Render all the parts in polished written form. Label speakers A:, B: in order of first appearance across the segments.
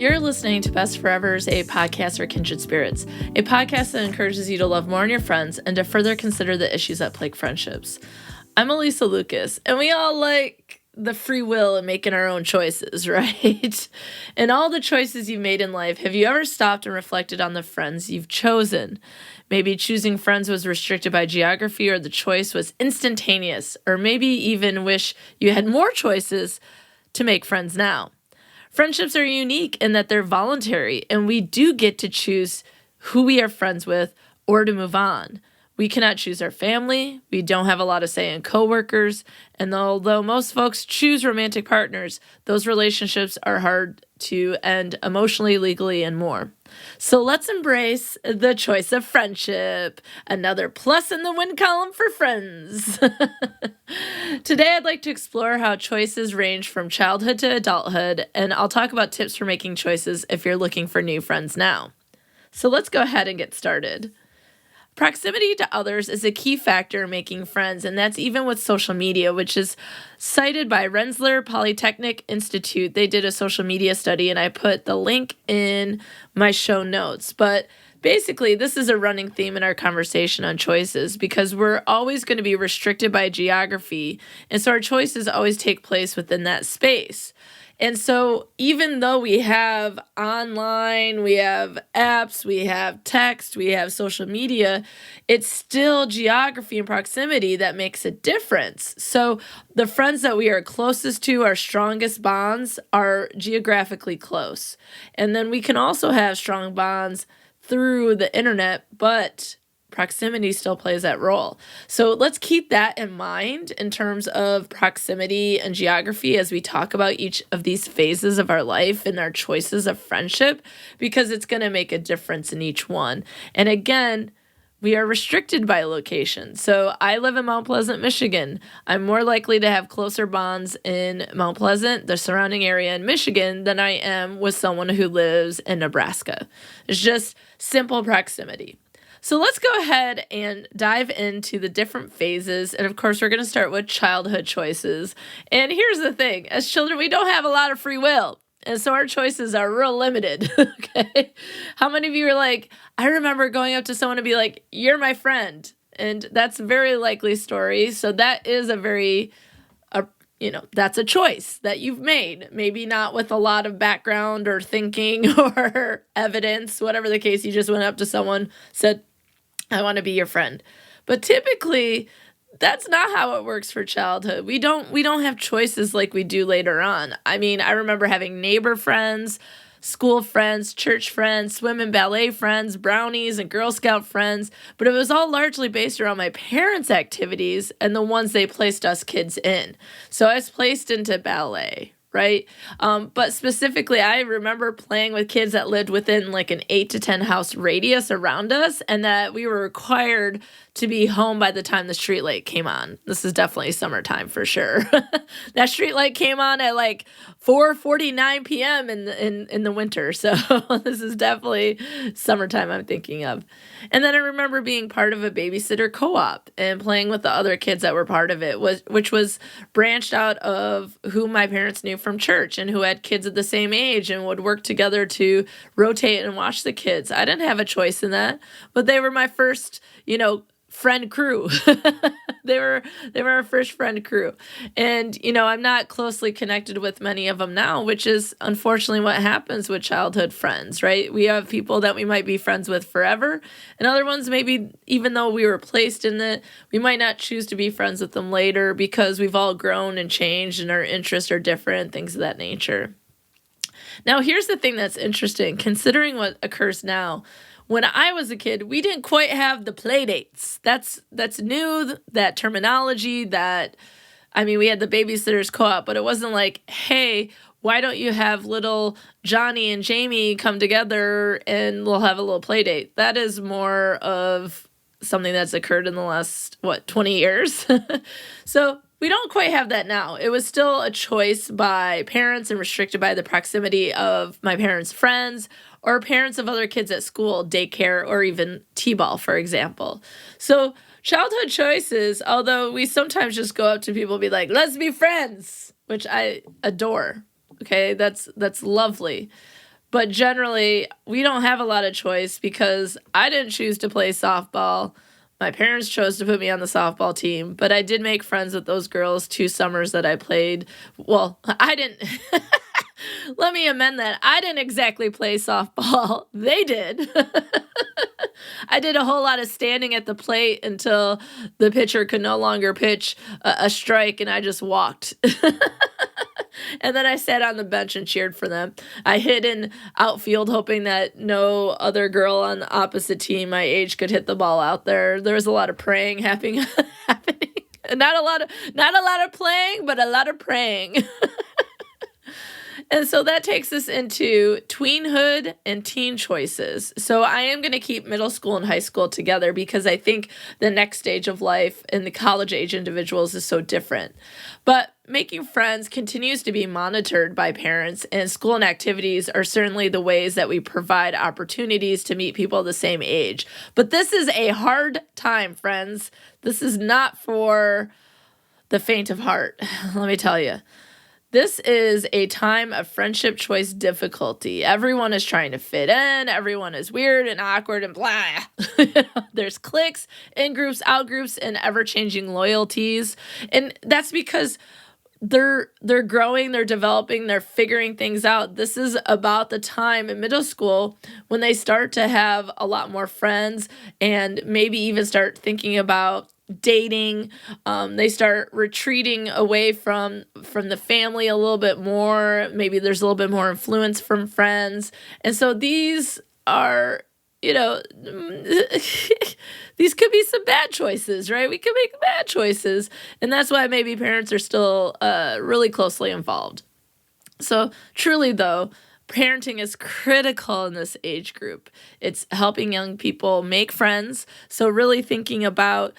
A: You're listening to Best Forevers, a podcast for kindred spirits, a podcast that encourages you to love more on your friends and to further consider the issues that plague friendships. I'm Alysa Lucas, and we all like the free will and making our own choices, right? And all the choices you've made in life, have you ever stopped and reflected on the friends you've chosen? Maybe choosing friends was restricted by geography, or the choice was instantaneous, or maybe even wish you had more choices to make friends now. Friendships are unique in that they're voluntary, and we do get to choose who we are friends with or to move on. We cannot choose our family. We don't have a lot of say in coworkers. And although most folks choose romantic partners, those relationships are hard to end emotionally, legally, and more. So let's embrace the choice of friendship. Another plus in the win column for friends. Today, I'd like to explore how choices range from childhood to adulthood, and I'll talk about tips for making choices if you're looking for new friends now. So let's go ahead and get started. Proximity to others is a key factor in making friends, and that's even with social media, which is cited by Rensselaer Polytechnic Institute. They did a social media study, and I put the link in my show notes. But basically, this is a running theme in our conversation on choices because we're always going to be restricted by geography, and so our choices always take place within that space. And so even though we have online, we have apps, we have text, we have social media, it's still geography and proximity that makes a difference. So the friends that we are closest to, our strongest bonds, are geographically close. And then we can also have strong bonds through the internet, but proximity still plays that role. So let's keep that in mind in terms of proximity and geography as we talk about each of these phases of our life and our choices of friendship, because it's going to make a difference in each one. And again, we are restricted by location. So I live in Mount Pleasant, Michigan. I'm more likely to have closer bonds in Mount Pleasant, the surrounding area in Michigan, than I am with someone who lives in Nebraska. It's just simple proximity. So let's go ahead and dive into the different phases. And of course, we're going to start with childhood choices. And here's the thing. As children, we don't have a lot of free will. And so our choices are real limited, okay? How many of you are like, I remember going up to someone and be like, you're my friend. And that's a very likely story. So that is that's a choice that you've made. Maybe not with a lot of background or thinking or evidence, whatever the case. You just went up to someone, said, I want to be your friend. But typically, that's not how it works for childhood. We don't have choices like we do later on. I mean, I remember having neighbor friends, school friends, church friends, swim and ballet friends, brownies, and Girl Scout friends, but it was all largely based around my parents' activities and the ones they placed us kids in. So I was placed into ballet, right? But specifically, I remember playing with kids that lived within like an 8 to 10 house radius around us, and that we were required to be home by the time the street light came on. This is definitely summertime for sure. That street light came on at like 4:49 p.m. in the winter. So this is definitely summertime I'm thinking of. And then I remember being part of a babysitter co-op and playing with the other kids that were part of it, which was branched out of who my parents knew from church and who had kids at the same age and would work together to rotate and watch the kids. I didn't have a choice in that, but they were my first, friend crew. They were our first friend crew. And, I'm not closely connected with many of them now, which is unfortunately what happens with childhood friends, right? We have people that we might be friends with forever, and other ones maybe even though we were placed in it, we might not choose to be friends with them later because we've all grown and changed and our interests are different, things of that nature. Now, here's the thing that's interesting, considering what occurs now. When I was a kid, we didn't quite have the play dates. That's new, that terminology, we had the babysitters co-op, but it wasn't like, hey, why don't you have little Johnny and Jamie come together and we'll have a little play date? That is more of something that's occurred in the last, 20 years? So we don't quite have that now. It was still a choice by parents and restricted by the proximity of my parents' friends or parents of other kids at school, daycare, or even t-ball, for example. So childhood choices, although we sometimes just go up to people and be like, let's be friends, which I adore. Okay, that's lovely. But generally, we don't have a lot of choice because I didn't choose to play softball. My parents chose to put me on the softball team, but I did make friends with those girls 2 summers that I played. Well, I didn't. Let me amend that. I didn't exactly play softball. They did. I did a whole lot of standing at the plate until the pitcher could no longer pitch a strike, and I just walked. And then I sat on the bench and cheered for them. I hid in outfield hoping that no other girl on the opposite team my age could hit the ball out there. There was a lot of praying happening. Not a lot of playing, but a lot of praying. And so that takes us into tweenhood and teen choices. So I am going to keep middle school and high school together because I think the next stage of life and the college age individuals is so different. But making friends continues to be monitored by parents, and school and activities are certainly the ways that we provide opportunities to meet people the same age. But this is a hard time, friends. This is not for the faint of heart, let me tell you. This is a time of friendship choice difficulty. Everyone is trying to fit in. Everyone is weird and awkward and blah. There's cliques, in-groups, out-groups, and ever-changing loyalties. And that's because they're growing, they're developing, they're figuring things out. This is about the time in middle school when they start to have a lot more friends and maybe even start thinking about dating. They start retreating away from the family a little bit more. Maybe there's a little bit more influence from friends. And so these are, these could be some bad choices, right? We could make bad choices. And that's why maybe parents are still really closely involved. So truly, though, parenting is critical in this age group. It's helping young people make friends. So really thinking about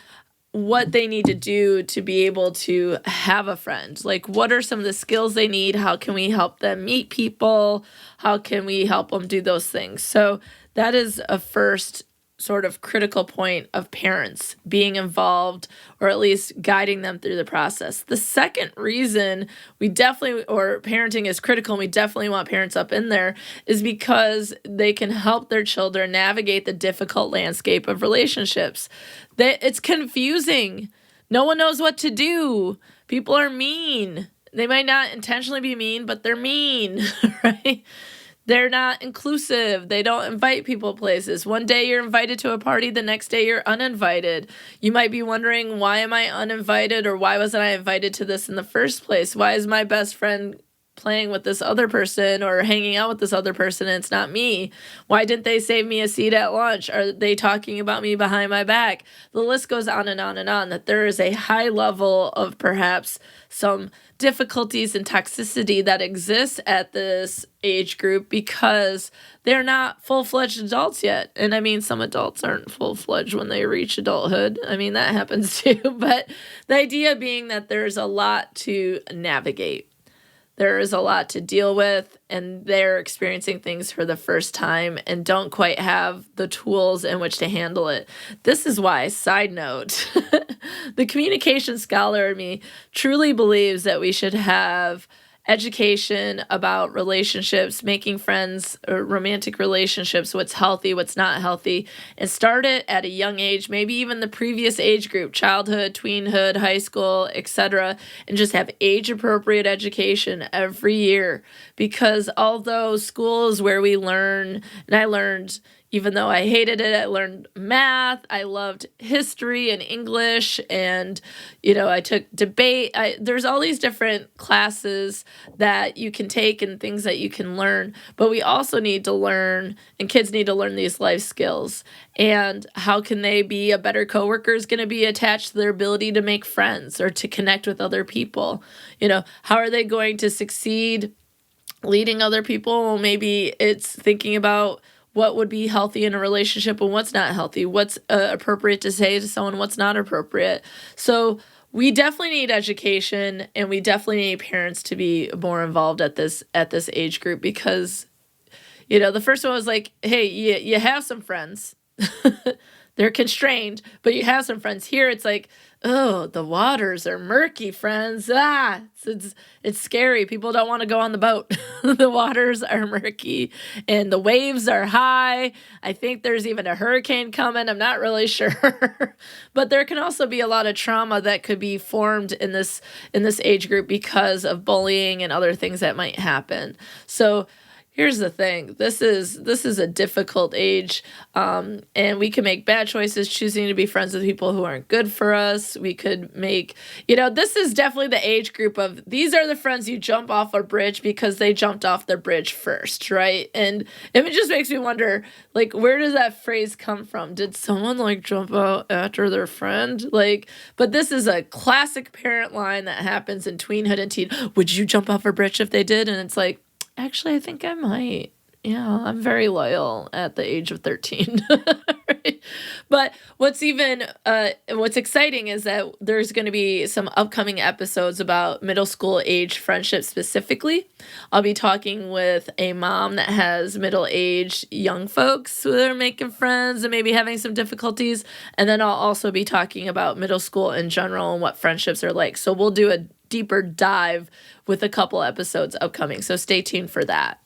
A: what they need to do to be able to have a friend. Like, what are some of the skills they need? How can we help them meet people? How can we help them do those things? So that is a first sort of critical point of parents being involved, or at least guiding them through the process. The second reason parenting is critical and we definitely want parents up in there is because they can help their children navigate the difficult landscape of relationships. It's confusing. No one knows what to do. People are mean. They might not intentionally be mean, but they're mean, right? They're not inclusive. They don't invite people places. One day you're invited to a party, the next day you're uninvited. You might be wondering, why am I uninvited, or why wasn't I invited to this in the first place? Why is my best friend playing with this other person or hanging out with this other person and it's not me? Why didn't they save me a seat at lunch? Are they talking about me behind my back? The list goes on and on and on, that there is a high level of perhaps some difficulties and toxicity that exists at this age group because they're not full-fledged adults yet. And I mean, some adults aren't full-fledged when they reach adulthood. I mean, that happens too. But the idea being that there's a lot to navigate. There is a lot to deal with, and they're experiencing things for the first time and don't quite have the tools in which to handle it. This is why, side note, the communication scholar in me truly believes that we should have education about relationships, making friends, or romantic relationships, what's healthy, what's not healthy, and start it at a young age, maybe even the previous age group, childhood, tweenhood, high school, etc., and just have age-appropriate education every year. Because although school is where we learn, and I learned, even though I hated it, I learned math, I loved history and English, and, I took debate. There's all these different classes that you can take and things that you can learn, but we also need to learn, and kids need to learn these life skills. And how can they be a better coworker is going to be attached to their ability to make friends or to connect with other people. How are they going to succeed leading other people? Well, maybe it's thinking about what would be healthy in a relationship and what's not healthy, what's appropriate to say to someone, what's not appropriate. So we definitely need education, and we definitely need parents to be more involved at this age group, because, the first one was like, hey, you have some friends. they're constrained, but you have some friends. Here it's like, oh, the waters are murky, friends. It's scary. People don't want to go on the boat. The waters are murky and the waves are high. I think there's even a hurricane coming. I'm not really sure. But there can also be a lot of trauma that could be formed in this age group because of bullying and other things that might happen. So here's the thing. This is a difficult age, and we can make bad choices choosing to be friends with people who aren't good for us. We could make, this is definitely the age group of these are the friends you jump off a bridge because they jumped off the bridge first, right? And it just makes me wonder, like, where does that phrase come from? Did someone like jump out after their friend? But this is a classic parent line that happens in Tweenhood and Teen. Would you jump off a bridge if they did? And it's like, actually, I think I might. Yeah, I'm very loyal at the age of 13. Right? But what's exciting is that there's going to be some upcoming episodes about middle school age friendships specifically. I'll be talking with a mom that has middle-aged young folks who are making friends and maybe having some difficulties. And then I'll also be talking about middle school in general and what friendships are like. So we'll do a deeper dive with a couple episodes upcoming. So stay tuned for that.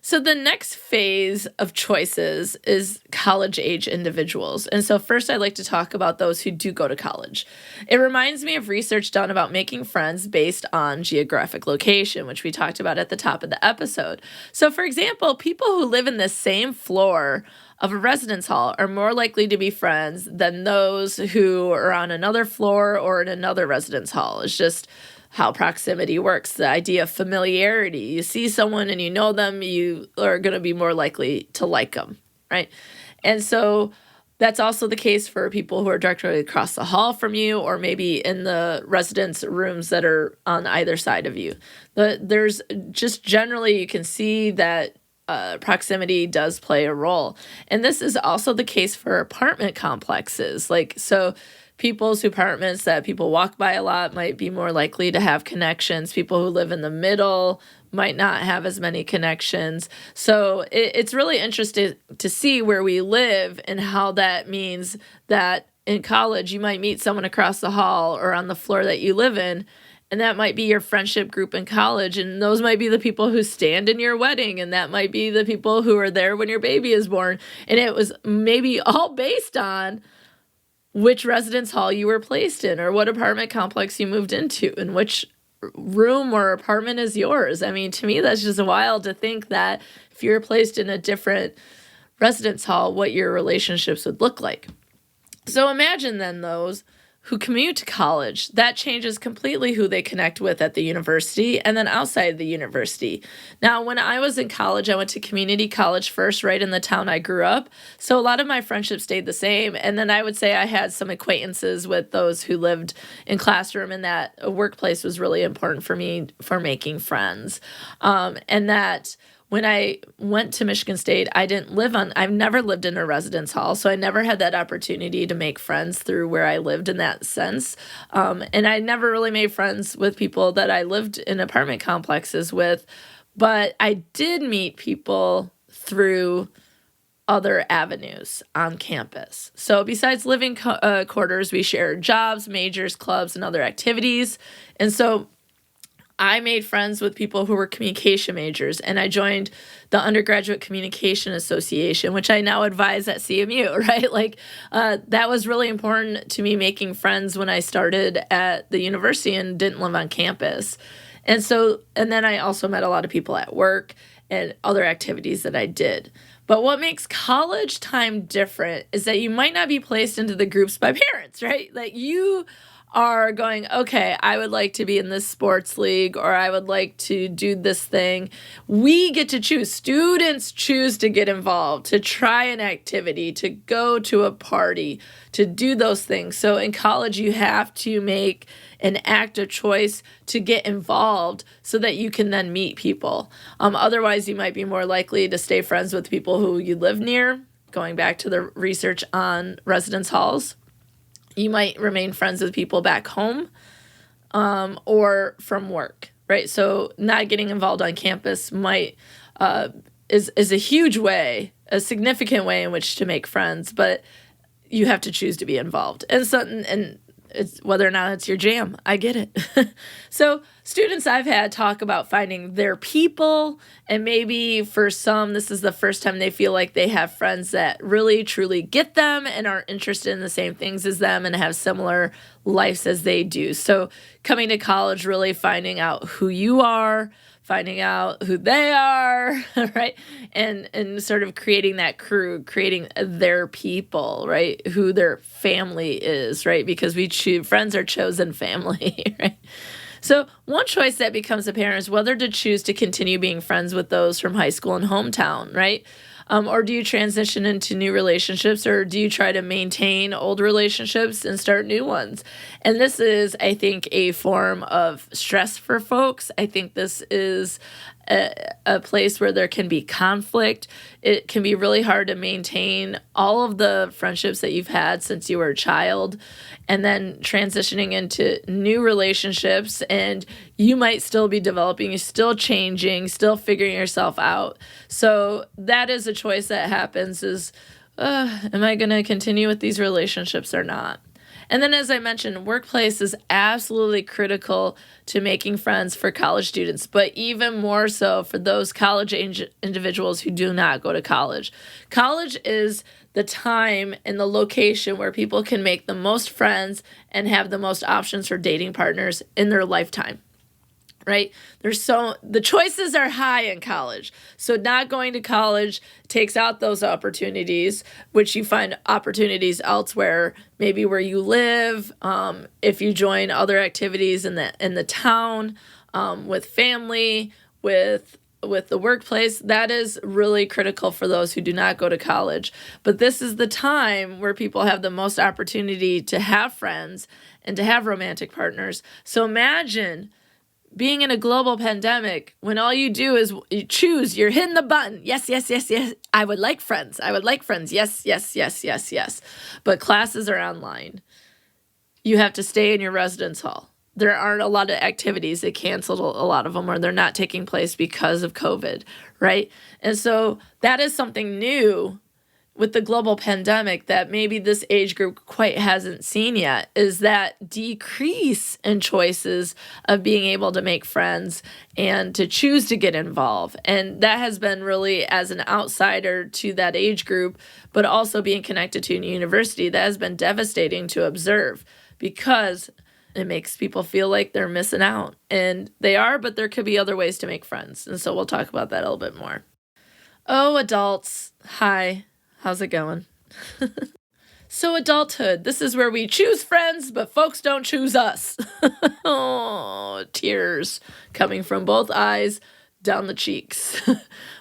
A: So the next phase of choices is college-age individuals. And so first I'd like to talk about those who do go to college. It reminds me of research done about making friends based on geographic location, which we talked about at the top of the episode. So for example, people who live in the same floor of a residence hall are more likely to be friends than those who are on another floor or in another residence hall. It's just how proximity works, the idea of familiarity. You see someone and you know them, you are going to be more likely to like them, right? And so that's also the case for people who are directly across the hall from you or maybe in the residence rooms that are on either side of you. But there's just generally, you can see that proximity does play a role. And this is also the case for apartment complexes. So people's apartments that people walk by a lot might be more likely to have connections. People who live in the middle might not have as many connections. So it's really interesting to see where we live and how that means that in college you might meet someone across the hall or on the floor that you live in, and that might be your friendship group in college, and those might be the people who stand in your wedding, and that might be the people who are there when your baby is born. And it was maybe all based on which residence hall you were placed in or what apartment complex you moved into and which room or apartment is yours. I mean, to me, that's just wild to think that if you're placed in a different residence hall, what your relationships would look like. So imagine then those who commute to college. That changes completely who they connect with at the university and then outside the university. Now, when I was in college, I went to community college first, right in the town I grew up. So a lot of my friendships stayed the same. And then I would say I had some acquaintances with those who lived in classroom, and that a workplace was really important for me for making friends. And that when I went to Michigan State, I've never lived in a residence hall, so I never had that opportunity to make friends through where I lived in that sense. And I never really made friends with people that I lived in apartment complexes with, but I did meet people through other avenues on campus. So besides living quarters, we shared jobs, majors, clubs, and other activities. And so I made friends with people who were communication majors, and I joined the Undergraduate Communication Association, which I now advise at CMU, right? That was really important to me, making friends when I started at the university and didn't live on campus. And then I also met a lot of people at work and other activities that I did. But what makes college time different is that you might not be placed into the groups by parents, right? Like you are going, okay, I would like to be in this sports league, or I would like to do this thing. We get to choose. Students choose to get involved, to try an activity, to go to a party, to do those things. So in college, you have to make an active choice to get involved so that you can then meet people. Otherwise, you might be more likely to stay friends with people who you live near, going back to the research on residence halls. You might remain friends with people back home or from work, right? So not getting involved on campus is a huge way a significant way in which to make friends, but you have to choose to be involved. And it's whether or not it's your jam. I get it. So students I've had talk about finding their people, and maybe for some, this is the first time they feel like they have friends that really, truly get them and are interested in the same things as them and have similar lives as they do. So coming to college, really finding out who you are, finding out who they are, right? And sort of creating that crew, creating their people, right? Who their family is, right? Because friends are chosen family, right? So one choice that becomes apparent is whether to choose to continue being friends with those from high school and hometown, right? Or do you transition into new relationships, or do you try to maintain old relationships and start new ones? And this is, I think, a form of stress for folks. I think this is a place where there can be conflict. It can be really hard to maintain all of the friendships that you've had since you were a child, and then transitioning into new relationships, and you might still be developing, you're still changing, still figuring yourself out. So that is a choice that happens is, am I going to continue with these relationships or not? And then, as I mentioned, workplace is absolutely critical to making friends for college students, but even more so for those college age individuals who do not go to college. College is the time and the location where people can make the most friends and have the most options for dating partners in their lifetime. Right? The choices are high in college. So not going to college takes out those opportunities, which you find opportunities elsewhere, maybe where you live, if you join other activities in the town, with family, with the workplace. That is really critical for those who do not go to college. But this is the time where people have the most opportunity to have friends and to have romantic partners. So imagine being in a global pandemic when all you do is you choose, you're hitting the button. Yes, yes, yes, yes. I would like friends. I would like friends. Yes, yes, yes, yes, yes. But classes are online. You have to stay in your residence hall. There aren't a lot of activities. They canceled a lot of them, or they're not taking place because of COVID, right? And so that is something new with the global pandemic that maybe this age group quite hasn't seen yet, is that decrease in choices of being able to make friends and to choose to get involved. And that has been really, as an outsider to that age group, but also being connected to a university, that has been devastating to observe, because it makes people feel like they're missing out. And they are, but there could be other ways to make friends. And so we'll talk about that a little bit more. Oh, adults. Hi. How's it going? So adulthood, this is where we choose friends, but folks don't choose us. Oh, tears coming from both eyes down the cheeks.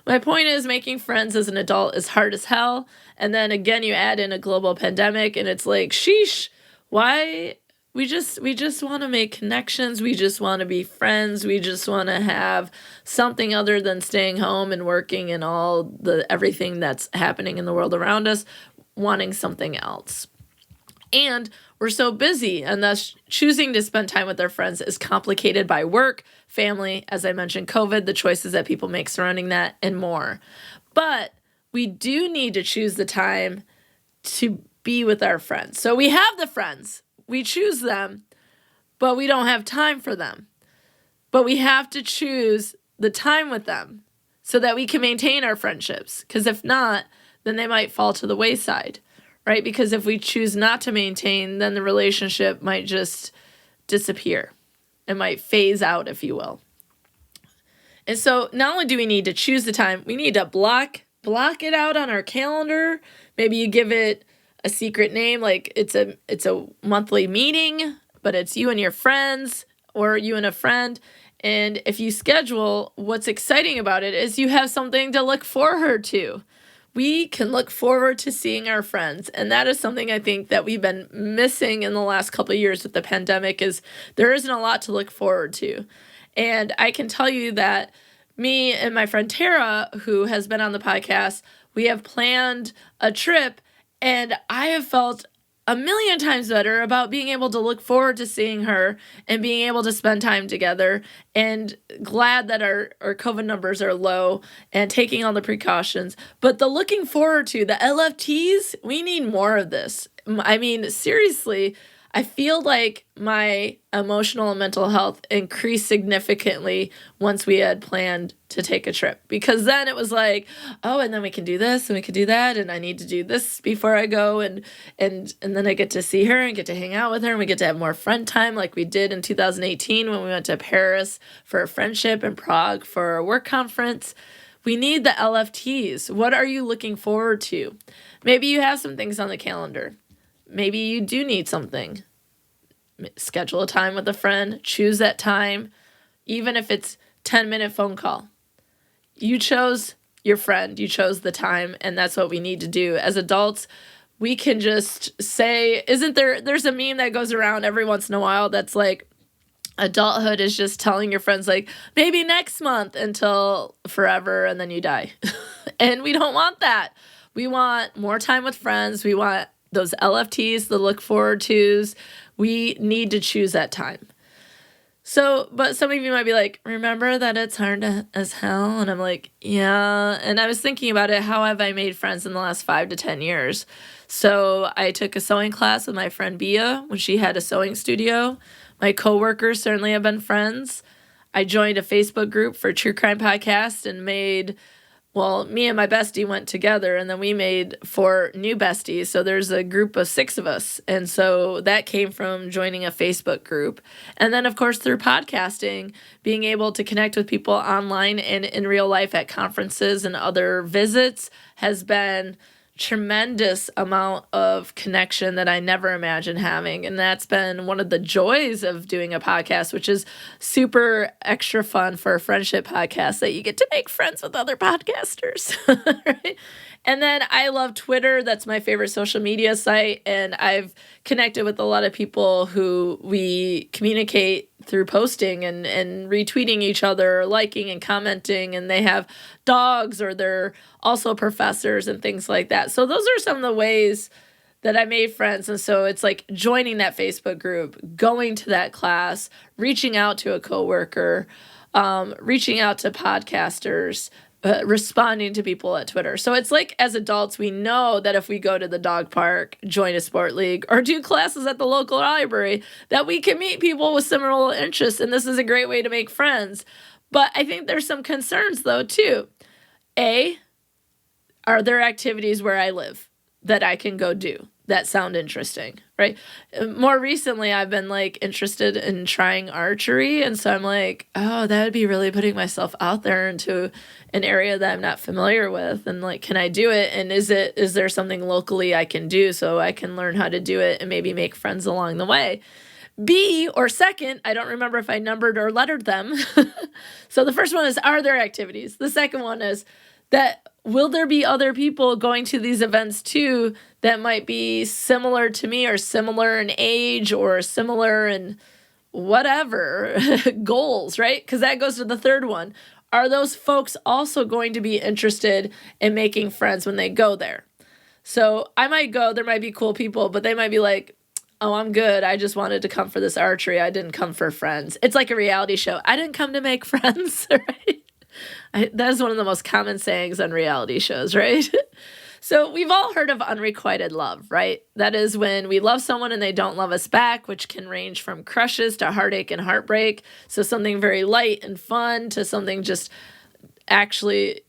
A: My point is, making friends as an adult is hard as hell. And then again, you add in a global pandemic and it's like, sheesh, why? We just want to make connections. We just want to be friends. We just want to have something other than staying home and working and everything that's happening in the world around us, wanting something else. And we're so busy, and thus choosing to spend time with our friends is complicated by work, family, as I mentioned, COVID, the choices that people make surrounding that, and more. But we do need to choose the time to be with our friends. So we have the friends. We choose them, but we don't have time for them. But we have to choose the time with them so that we can maintain our friendships. Because if not, then they might fall to the wayside, right? Because if we choose not to maintain, then the relationship might just disappear. It might phase out, if you will. And so not only do we need to choose the time, we need to block it out on our calendar. Maybe you give it a secret name, like it's a monthly meeting, but it's you and your friends, or you and a friend. And if you schedule, what's exciting about it is you have something to look forward to. We can look forward to seeing our friends. And that is something I think that we've been missing in the last couple of years with the pandemic, is there isn't a lot to look forward to. And I can tell you that me and my friend Tara, who has been on the podcast, we have planned a trip, and I have felt a million times better about being able to look forward to seeing her and being able to spend time together, and glad that our COVID numbers are low and taking all the precautions. But the looking forward to, the LFTs, we need more of this. I mean, seriously, I feel like my emotional and mental health increased significantly once we had planned to take a trip, because then it was like, oh, and then we can do this and we can do that, and I need to do this before I go, and then I get to see her and get to hang out with her, and we get to have more friend time like we did in 2018 when we went to Paris for a friendship and Prague for a work conference. We need the LFTs. What are you looking forward to? Maybe you have some things on the calendar. Maybe you do need something. Schedule a time with a friend. Choose that time, even if it's 10-minute phone call. You chose your friend. You chose the time, and that's what we need to do. As adults, we can just say, there's a meme that goes around every once in a while that's like, adulthood is just telling your friends, like, maybe next month until forever, and then you die. And we don't want that. We want more time with friends. We want those LFTs, the look forward tos. We need to choose that time. So, but some of you might be like, remember that it's hard as hell? And I'm like, yeah. And I was thinking about it. How have I made friends in the last 5 to 10 years? So I took a sewing class with my friend Bia when she had a sewing studio. My coworkers certainly have been friends. I joined a Facebook group for True Crime Podcast and me and my bestie went together, and then we made 4 new besties. So there's a group of 6 of us. And so that came from joining a Facebook group. And then, of course, through podcasting, being able to connect with people online and in real life at conferences and other visits has been tremendous amount of connection that I never imagined having. And that's been one of the joys of doing a podcast, which is super extra fun for a friendship podcast, that you get to make friends with other podcasters. Right? And then I love Twitter. That's my favorite social media site. And I've connected with a lot of people who we communicate through posting and retweeting each other, liking and commenting, and they have dogs or they're also professors and things like that. So those are some of the ways that I made friends. And so it's like joining that Facebook group, going to that class, reaching out to a coworker, reaching out to podcasters, responding to people at Twitter. So it's like, as adults, we know that if we go to the dog park, join a sport league, or do classes at the local library, that we can meet people with similar interests. And this is a great way to make friends. But I think there's some concerns, though, too. Are there activities where I live that I can go do that sound interesting, right? More recently, I've been interested in trying archery. And so I'm like, oh, that would be really putting myself out there into an area that I'm not familiar with. And can I do it? And is there something locally I can do so I can learn how to do it and maybe make friends along the way? B, or second, I don't remember if I numbered or lettered them. So the first one is, are there activities? The second one is that will there be other people going to these events too that might be similar to me or similar in age or similar in whatever goals, right? Because that goes to the third one. Are those folks also going to be interested in making friends when they go there? So I might go, there might be cool people, but they might be like, oh, I'm good. I just wanted to come for this archery. I didn't come for friends. It's like a reality show. I didn't come to make friends, right? That is one of the most common sayings on reality shows, right? So we've all heard of unrequited love, right? That is when we love someone and they don't love us back, which can range from crushes to heartache and heartbreak. So something very light and fun to something just absolutely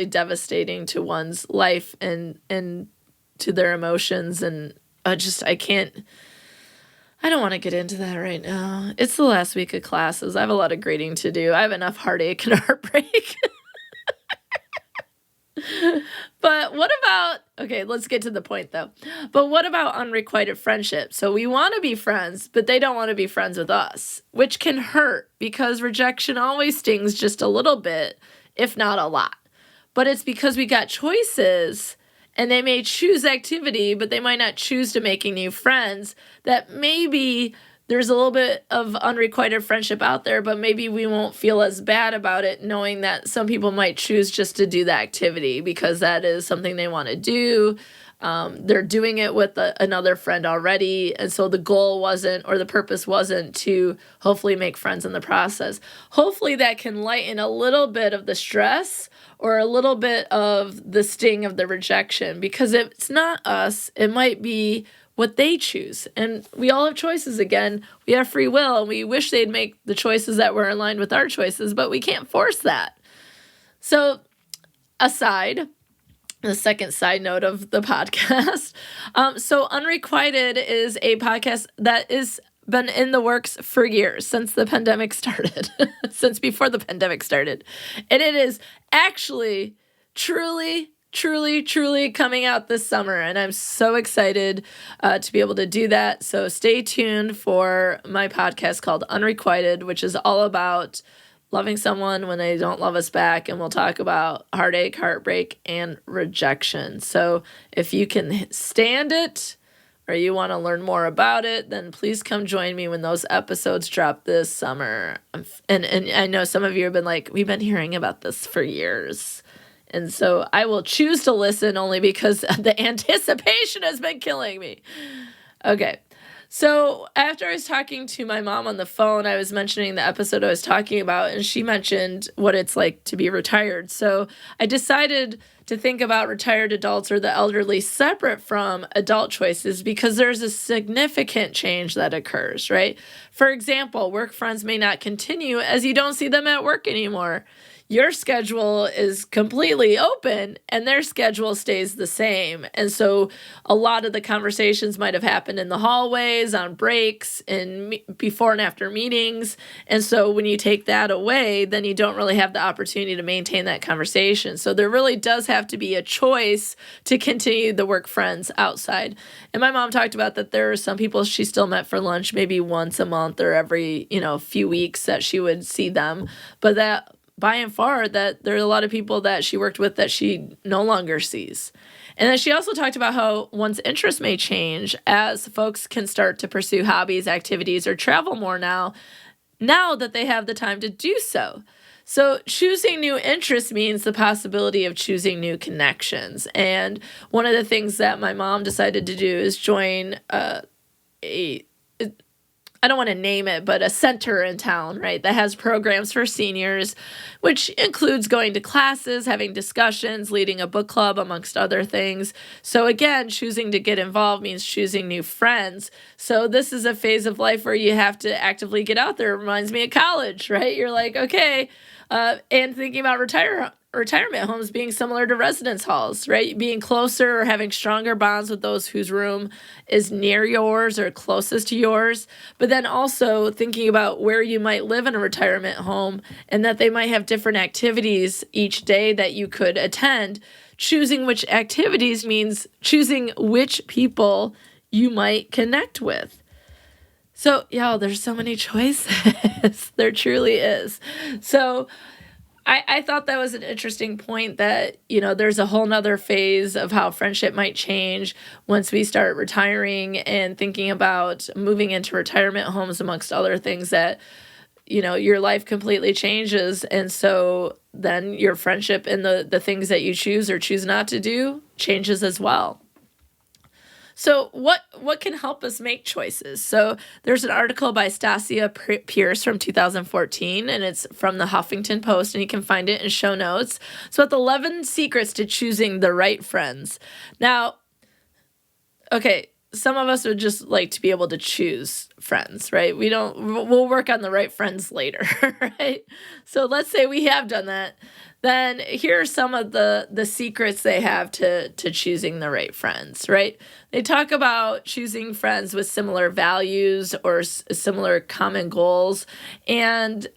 A: devastating to one's life and to their emotions. And I don't want to get into that right now. It's the last week of classes. I have a lot of grading to do. I have enough heartache and heartbreak. But what about, okay, let's get to the point though. But what about unrequited friendship? So we want to be friends, but they don't want to be friends with us, which can hurt because rejection always stings just a little bit, if not a lot. But it's because we got choices. And they may choose activity, but they might not choose to making new friends, that maybe there's a little bit of unrequited friendship out there, but maybe we won't feel as bad about it, knowing that some people might choose just to do the activity because that is something they want to do. they're doing it with another friend already. And so the goal wasn't, or the purpose wasn't, to hopefully make friends in the process. Hopefully that can lighten a little bit of the stress or a little bit of the sting of the rejection, because it's not us, it might be what they choose. And we all have choices. Again, we have free will, and we wish they'd make the choices that were in line with our choices, but we can't force that. So the second side note of the podcast. So Unrequited is a podcast that is been in the works for years, since the pandemic started, since before the pandemic started. And it is actually truly coming out this summer. And I'm so excited to be able to do that. So stay tuned for my podcast called Unrequited, which is all about loving someone when they don't love us back. And we'll talk about heartache, heartbreak, and rejection. So if you can stand it, or you want to learn more about it, then please come join me when those episodes drop this summer. And I know some of you have been like, we've been hearing about this for years. And so I will choose to listen only because the anticipation has been killing me. Okay. So after I was talking to my mom on the phone, I was mentioning the episode I was talking about, and she mentioned what it's like to be retired. So I decided to think about retired adults or the elderly separate from adult choices, because there's a significant change that occurs, right? For example, work friends may not continue as you don't see them at work anymore. Your schedule is completely open and their schedule stays the same. And so a lot of the conversations might have happened in the hallways, on breaks, in before and after meetings. And so when you take that away, then you don't really have the opportunity to maintain that conversation. So there really does have to be a choice to continue the work friends outside. And my mom talked about that there are some people she still met for lunch maybe once a month or every, few weeks that she would see them. But that by and far, that there are a lot of people that she worked with that she no longer sees. And then she also talked about how one's interests may change as folks can start to pursue hobbies, activities, or travel more now that they have the time to do so. So choosing new interests means the possibility of choosing new connections. And one of the things that my mom decided to do is join I don't want to name it, but a center in town, right, that has programs for seniors, which includes going to classes, having discussions, leading a book club, amongst other things. So again, choosing to get involved means choosing new friends. So this is a phase of life where you have to actively get out there. It reminds me of college, right? You're like, okay, and thinking about retirement homes being similar to residence halls, right? Being closer or having stronger bonds with those whose room is near yours or closest to yours. But then also thinking about where you might live in a retirement home and that they might have different activities each day that you could attend. Choosing which activities means choosing which people you might connect with. So, y'all, there's so many choices. There truly is. So I thought that was an interesting point that, there's a whole nother phase of how friendship might change once we start retiring and thinking about moving into retirement homes, amongst other things, that, your life completely changes. And so then your friendship and the things that you choose or choose not to do changes as well. So what can help us make choices? So there's an article by Stasia Pierce from 2014, and it's from the Huffington Post, and you can find it in show notes. It's about the 11 secrets to choosing the right friends. Now, okay, some of us would just like to be able to choose friends, right? We'll work on the right friends later, right? So let's say we have done that. Then here are some of the secrets they have to choosing the right friends, right? They talk about choosing friends with similar values or similar common goals. And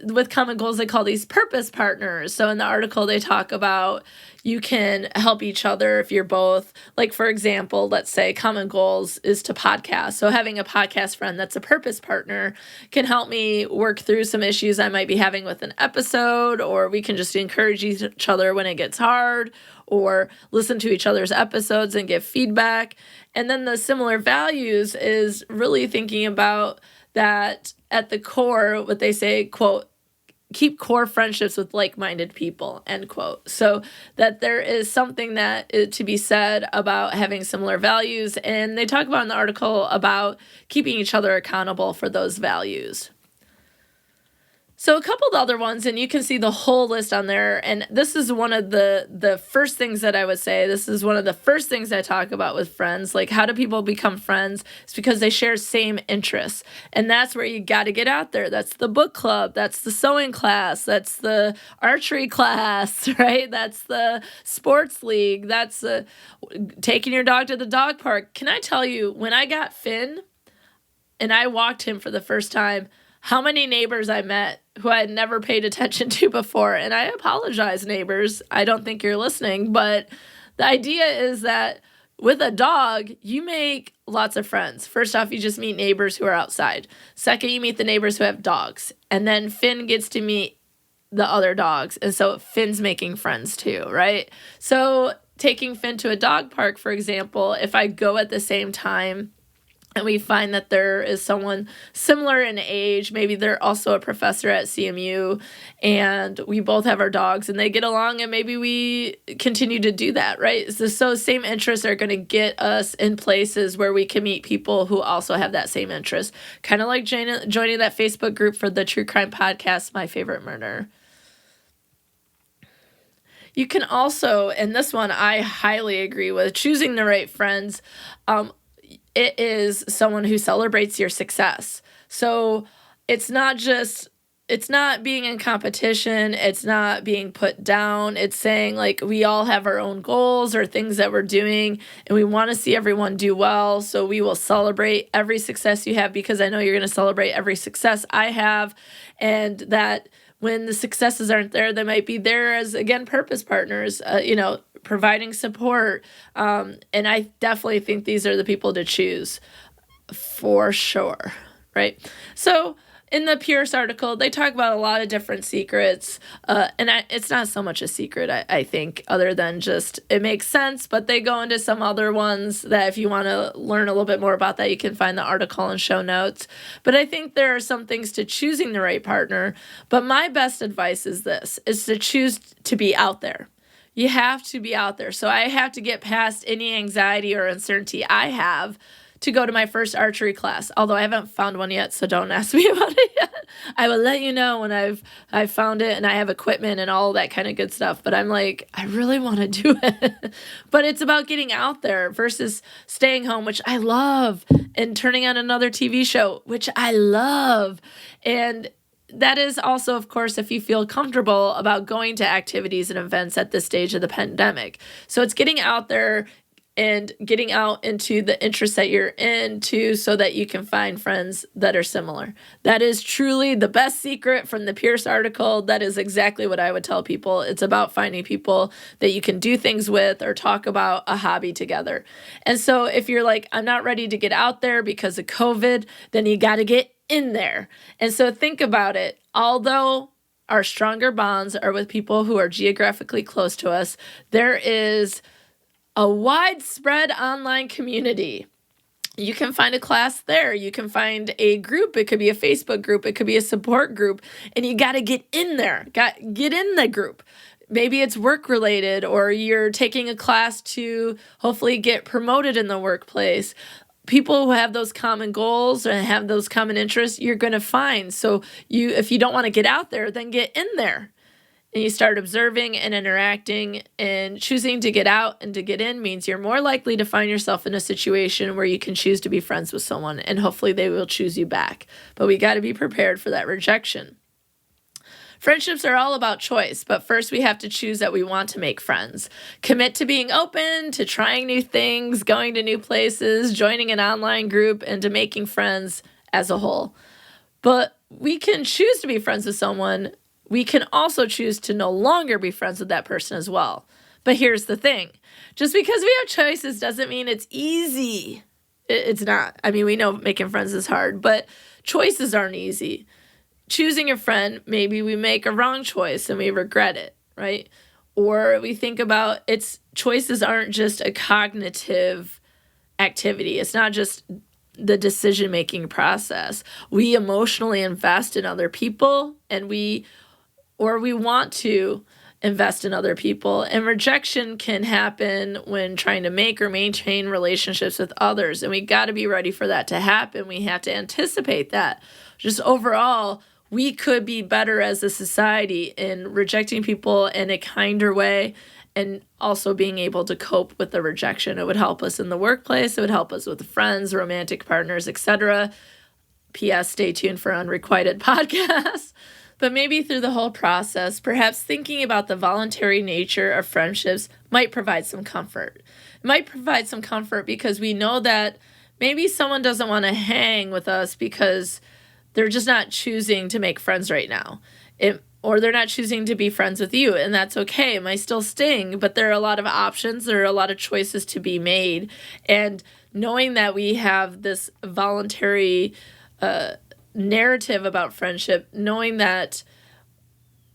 A: with common goals, they call these purpose partners. So in the article, they talk about you can help each other if you're both, like, for example, let's say common goals is to podcast. So having a podcast friend that's a purpose partner can help me work through some issues I might be having with an episode, or we can just encourage each other when it gets hard, or listen to each other's episodes and give feedback. And then the similar values is really thinking about that at the core, what they say, quote, keep core friendships with like-minded people, end quote. So that there is something that is to be said about having similar values. And they talk about in the article about keeping each other accountable for those values. So a couple of other ones, and you can see the whole list on there. And this is one of the first things that I would say. This is one of the first things I talk about with friends. Like, how do people become friends? It's because they share same interests. And that's where you got to get out there. That's the book club. That's the sewing class. That's the archery class, right? That's the sports league. That's taking your dog to the dog park. Can I tell you, when I got Finn and I walked him for the first time, how many neighbors I met who I had never paid attention to before. And I apologize, neighbors. I don't think you're listening. But the idea is that with a dog, you make lots of friends. First off, you just meet neighbors who are outside. Second, you meet the neighbors who have dogs. And then Finn gets to meet the other dogs. And so Finn's making friends too, right? So taking Finn to a dog park, for example, if I go at the same time, and we find that there is someone similar in age, maybe they're also a professor at CMU, and we both have our dogs and they get along, and maybe we continue to do that, right? So same interests are going to get us in places where we can meet people who also have that same interest. Kind of like joining that Facebook group for the true crime podcast, My Favorite Murder. You can also, and this one I highly agree with, choosing the right friends. It is someone who celebrates your success. So it's not being in competition. It's not being put down. It's saying, like, we all have our own goals or things that we're doing, and we want to see everyone do well. So we will celebrate every success you have, because I know you're going to celebrate every success I have. And that when the successes aren't there, they might be there as, again, purpose partners, providing support. And I definitely think these are the people to choose for sure, right? So in the Pierce article, they talk about a lot of different secrets. It's not so much a secret, I think, other than just it makes sense. But they go into some other ones that if you want to learn a little bit more about that, you can find the article and show notes. But I think there are some things to choosing the right partner. But my best advice is to choose to be out there. You have to be out there. So I have to get past any anxiety or uncertainty I have to go to my first archery class. Although I haven't found one yet, so don't ask me about it yet. I will let you know when I've found it and I have equipment and all that kind of good stuff. But I'm like, I really want to do it. But it's about getting out there versus staying home, which I love, and turning on another TV show, which I love. And that is also, of course, if you feel comfortable about going to activities and events at this stage of the pandemic. So it's getting out there and getting out into the interests that you're into so that you can find friends that are similar. That is truly the best secret from the Pierce article. That is exactly what I would tell people. It's about finding people that you can do things with or talk about a hobby together. And so if you're like, I'm not ready to get out there because of COVID, then you got to get in there. And so think about it. Although our stronger bonds are with people who are geographically close to us, there is a widespread online community. You can find a class there. You can find a group. It could be a Facebook group. It could be a support group. And you got to get in there. Get in the group. Maybe it's work related, or you're taking a class to hopefully get promoted in the workplace. People who have those common goals and have those common interests, you're going to find. So if you don't want to get out there, then get in there. And you start observing and interacting, and choosing to get out and to get in means you're more likely to find yourself in a situation where you can choose to be friends with someone, and hopefully they will choose you back. But we got to be prepared for that rejection. Friendships are all about choice, but first we have to choose that we want to make friends. Commit to being open, to trying new things, going to new places, joining an online group, and to making friends as a whole. But we can choose to be friends with someone. We can also choose to no longer be friends with that person as well. But here's the thing. Just because we have choices doesn't mean it's easy. It's not. I mean, we know making friends is hard, but choices aren't easy. Choosing a friend, maybe we make a wrong choice and we regret it, right? Or we think about choices aren't just a cognitive activity. It's not just the decision-making process. We emotionally invest in other people, and we or we want to invest in other people. And rejection can happen when trying to make or maintain relationships with others. And we got to be ready for that to happen. We have to anticipate that. Just overall, we could be better as a society in rejecting people in a kinder way and also being able to cope with the rejection. It would help us in the workplace. It would help us with friends, romantic partners, etc. P.S. Stay tuned for Unrequited podcasts. But maybe through the whole process, perhaps thinking about the voluntary nature of friendships might provide some comfort. It might provide some comfort because we know that maybe someone doesn't want to hang with us because they're just not choosing to make friends right now. Or they're not choosing to be friends with you, and that's okay. It might still sting, but there are a lot of options. There are a lot of choices to be made. And knowing that we have this voluntary narrative about friendship, knowing that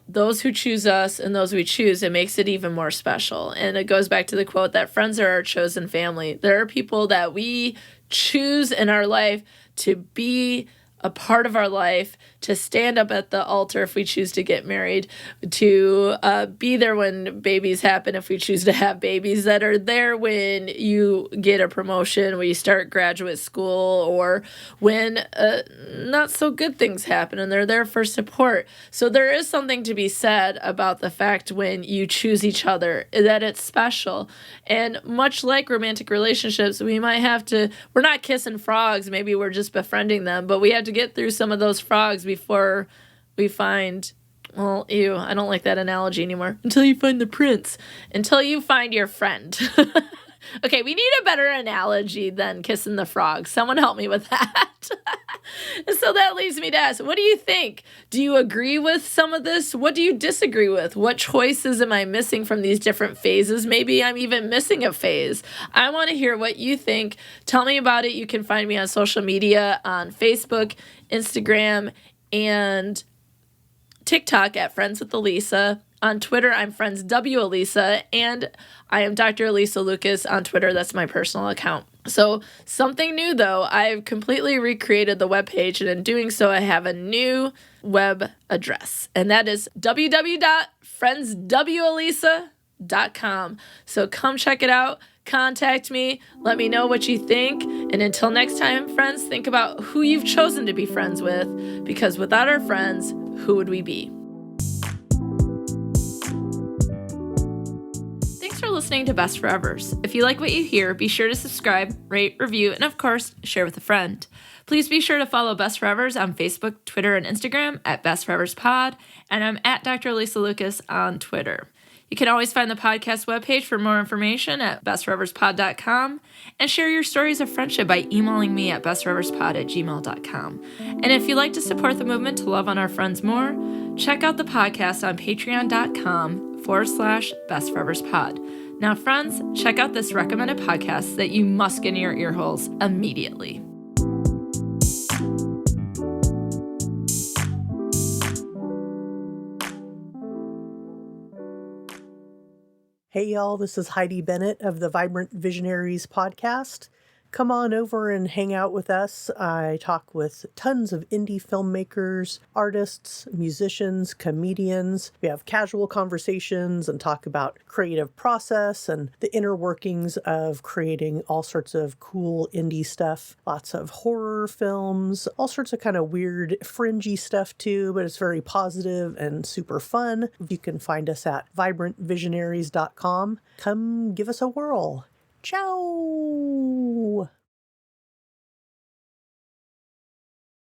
A: those who choose us and those we choose, it makes it even more special. And it goes back to the quote that friends are our chosen family. There are people that we choose in our life to be a part of our life, to stand up at the altar if we choose to get married, to be there when babies happen if we choose to have babies, that are there when you get a promotion, when you start graduate school, or when not so good things happen, and they're there for support. So there is something to be said about the fact when you choose each other, that it's special. And much like romantic relationships, we're not kissing frogs, maybe we're just befriending them, but we have to get through some of those frogs before we find, well, ew, I don't like that analogy anymore. Until you find the prince. Until you find your friend. Okay, we need a better analogy than kissing the frog. Someone help me with that. So that leads me to ask, what do you think? Do you agree with some of this? What do you disagree with? What choices am I missing from these different phases? Maybe I'm even missing a phase. I want to hear what you think. Tell me about it. You can find me on social media on Facebook, Instagram, and TikTok at Friends with Alysa. On Twitter, I'm Friends W Alysa, and I am Dr. Alysa Lucas on Twitter. That's my personal account. So something new, though, I've completely recreated the webpage, and in doing so, I have a new web address, and that is www.friendswalysa.com. So come check it out. Contact me. Let me know what you think. And until next time, friends, think about who you've chosen to be friends with, because without our friends, who would we be? Thanks for listening to Best Forevers. If you like what you hear, be sure to subscribe, rate, review, and of course, share with a friend. Please be sure to follow Best Forevers on Facebook, Twitter, and Instagram at Best Forevers Pod, and I'm at Dr. Alysa Lucas on Twitter. You can always find the podcast webpage for more information at bestforeverspod.com, and share your stories of friendship by emailing me at bestforeverspod@gmail.com. And if you'd like to support the movement to love on our friends more, check out the podcast on patreon.com/bestforeverspod. Now, friends, check out this recommended podcast that you must get in your ear holes immediately.
B: Hey y'all, this is Heidi Bennett of the Vibrant Visionaries podcast. Come on over and hang out with us. I talk with tons of indie filmmakers, artists, musicians, comedians. We have casual conversations and talk about creative process and the inner workings of creating all sorts of cool indie stuff. Lots of horror films, all sorts of kind of weird, fringy stuff too, but it's very positive and super fun. You can find us at vibrantvisionaries.com. Come give us a whirl. Ciao!